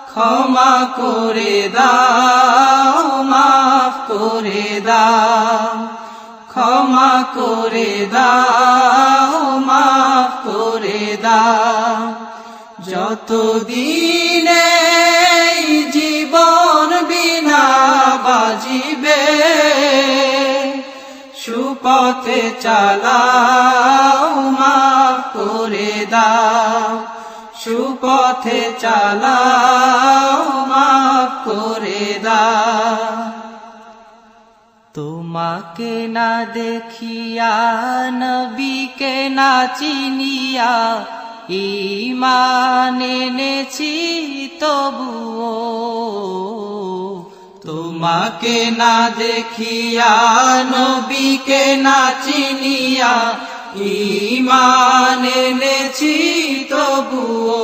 ক্ষমা করে দাও, মাফ করে দাও, ক্ষমা করে দাও, মাফ করে দাও। যতদিন এই জীবন বিনা বাজিবে, সুপথে চালাও, মাফ করে দাও, সুপথে চালাও, মাফ করে দাও। তোমাকে না দেখিয়া, নবীকে না চিনিয়া, ঈমান এনেছি তবুও। তোমাকে না দেখিয়া, নবীকে না চিনিয়া, ঈমান এনেছি তবুও।